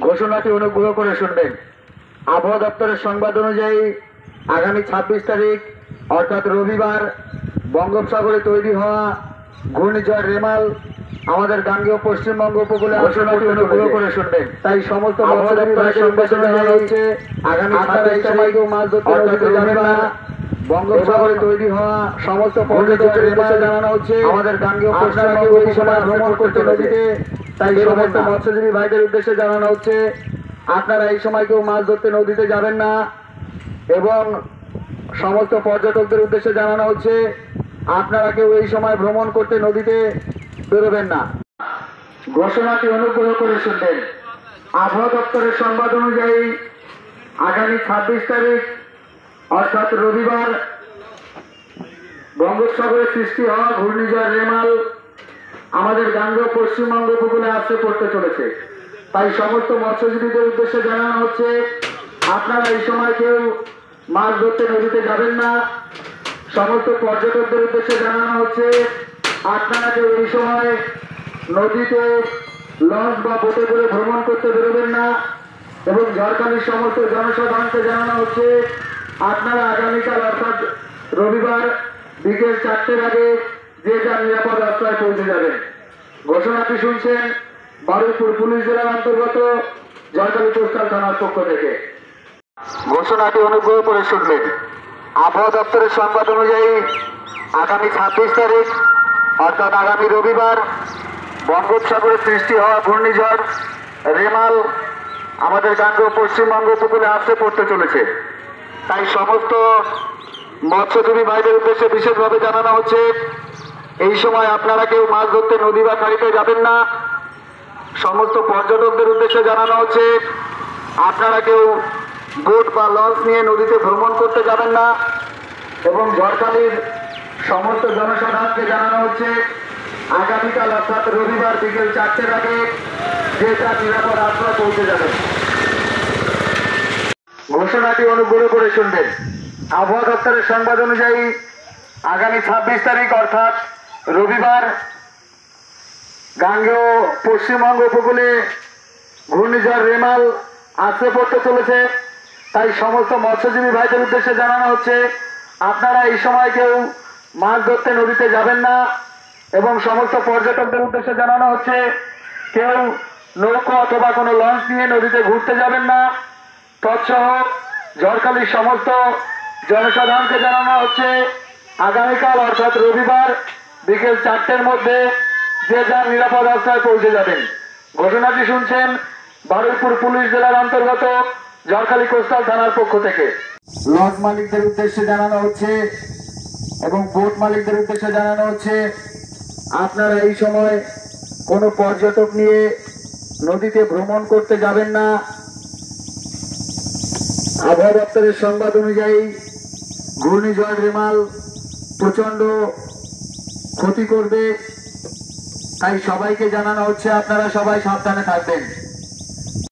ঘোষণাটি অনুগ্রহ করে শুনবেন। আবহাওয়া দপ্তরের সংবাদ অনুযায়ী আগামী 26 তারিখ অর্থাৎ রবিবার বঙ্গোপসাগরে তৈরি হওয়া ঘূর্ণিঝড় রেমাল আমাদের গাঙ্গেয় পশ্চিমবঙ্গ উপকূলে ঘোষণাটি অনুগ্রহ করে শুনবেন। তাই সমস্ত মৎস্যজীবী ভাইদের উদ্দেশ্যে জানানো হচ্ছে আগামী 27 তারিখেও মাছ ধরতে নদীতে যাবেন না। বঙ্গোপসাগরে তৈরি হওয়া সমস্ত পর্যটকদের উদ্দেশ্যে জানানো হচ্ছে আমাদের গাঙ্গেয় পশ্চিমবঙ্গ এই সময় ভ্রমণ করতে নদীতে। তাই সমস্ত মৎস্যজীবী ভাইদের উদ্দেশ্যে জানানো হচ্ছে আপনারা এই সময় কেউ মাছ ধরতে নদীতে যাবেন না। এবং সমস্ত পর্যটকদের উদ্দেশ্যে জানানো হচ্ছে আপনারা কেউ এই সময় ভ্রমণ করতে নদীতে বেরোবেন না। ঘোষণাটি অনুগ্রহ করে শুনবেন। আবহাওয়া দপ্তরের সংবাদ অনুযায়ী আগামী 26 তারিখ অর্থাৎ রবিবার বঙ্গোপসাগরে সৃষ্টি হওয়া ঘূর্ণিঝড় রেমাল আমাদের গাঙ্গেয় পশ্চিমবঙ্গ উপকূলে আসতে পড়তে চলেছে। তাই সমস্ত মৎস্যজীবীদের উদ্দেশ্যে জানানো হচ্ছে আপনারা এই সময় কেউ মাছ ধরতে নদীতে যাবেন না। সমস্ত পর্যটকদের উদ্দেশ্যে জানানো হচ্ছে আপনারা কেউ এই সময় নদীতে লঞ্চ বা বোটে করে ভ্রমণ করতে বেরোবেন না। এবং ঝড়খালির সমস্ত জনসাধারণকে জানানো হচ্ছে আপনারা আগামীকাল অর্থাৎ রবিবার বিকেল 4টের আগে যে যার নিরাপদ আশ্রয় পৌঁছে যাবেন। ঘোষণাটি শুনছেন বারুইপুর পুলিশ জেলার অন্তর্গত ঝড়খালি কোস্টাল থানার পক্ষ থেকে। ঘোষণাটি অনুগ্রহ করে শুনবেন। আবহাওয়া দপ্তরের সংবাদ অনুযায়ী আগামী 26 তারিখ অর্থাৎ আগামী রবিবার বঙ্গোপসাগরে সৃষ্টি হওয়া ঘূর্ণিঝড় রেমাল আমাদের গাঙ্গেয় পশ্চিমবঙ্গ উপকূলে আসতে পড়তে চলেছে। তাই সমস্ত মৎস্যজীবী ভাইদের উদ্দেশ্যে বিশেষভাবে জানানো হচ্ছে এই সময় আপনারা কেউ মাছ ধরতে নদী বা খাড়িতে যাবেন না। সমস্ত পর্যটকদের উদ্দেশ্যে জানানো হচ্ছে আপনারা কেউ বোট বা লঞ্চ নিয়ে নদীতে ভ্রমণ করতে যাবেন না। এবং ঝড়খালির সমস্ত জনসাধারণকে জানানো হচ্ছে আগামীকাল অর্থাৎ রবিবার বিকেল 4টের আগে যে তার নিরাপদ আশ্রয় পৌঁছে যাবেন। ঘোষণাটি অনুগ্রহ করে শুনবেন। আবহাওয়া দপ্তরের সংবাদ অনুযায়ী আগামী 26 তারিখ অর্থাৎ রবিবার গাঙ্গেয় পশ্চিমবঙ্গ উপকূলে ঘূর্ণিঝড় রেমাল আসতে পড়তে চলেছে। তাই সমস্ত মৎস্যজীবী ভাইদের উদ্দেশ্যে জানানো হচ্ছে আপনারা এই সময় কেউ মাছ ধরতে নদীতে যাবেন না। এবং সমস্ত পর্যটকদের উদ্দেশ্যে জানানো হচ্ছে কেউ নৌকা অথবা কোনো লঞ্চ নিয়ে নদীতে ঘুরতে যাবেন না। তৎসহ ঝড়খালির সমস্ত জনসাধারণকে জানানো হচ্ছে আগামীকাল অর্থাৎ রবিবার বিকেল 4টের মধ্যে যে যার নিরাপদ আশ্রয় পৌঁছে যাবেন। ঘোষণাটি শুনছেন বারুইপুর পুলিশ জেলার অন্তর্গত ঝড়খালি কোস্টাল থানার পক্ষ থেকে। লঞ্চ মালিকদের উদ্দেশ্যে জানানো হচ্ছে এবং বোট মালিকদের উদ্দেশ্যে জানানো হচ্ছে আপনারা এই সময় কোনো পর্যটক নিয়ে নদীতে ভ্রমণ করতে যাবেন না। আবহাওয়া দপ্তরের সংবাদ অনুযায়ী ঘূর্ণিঝড় রেমাল প্রচন্ড ক্ষতি করবে। তাই সবাইকে জানানো হচ্ছে আপনারা সবাই সাবধানে থাকবেন।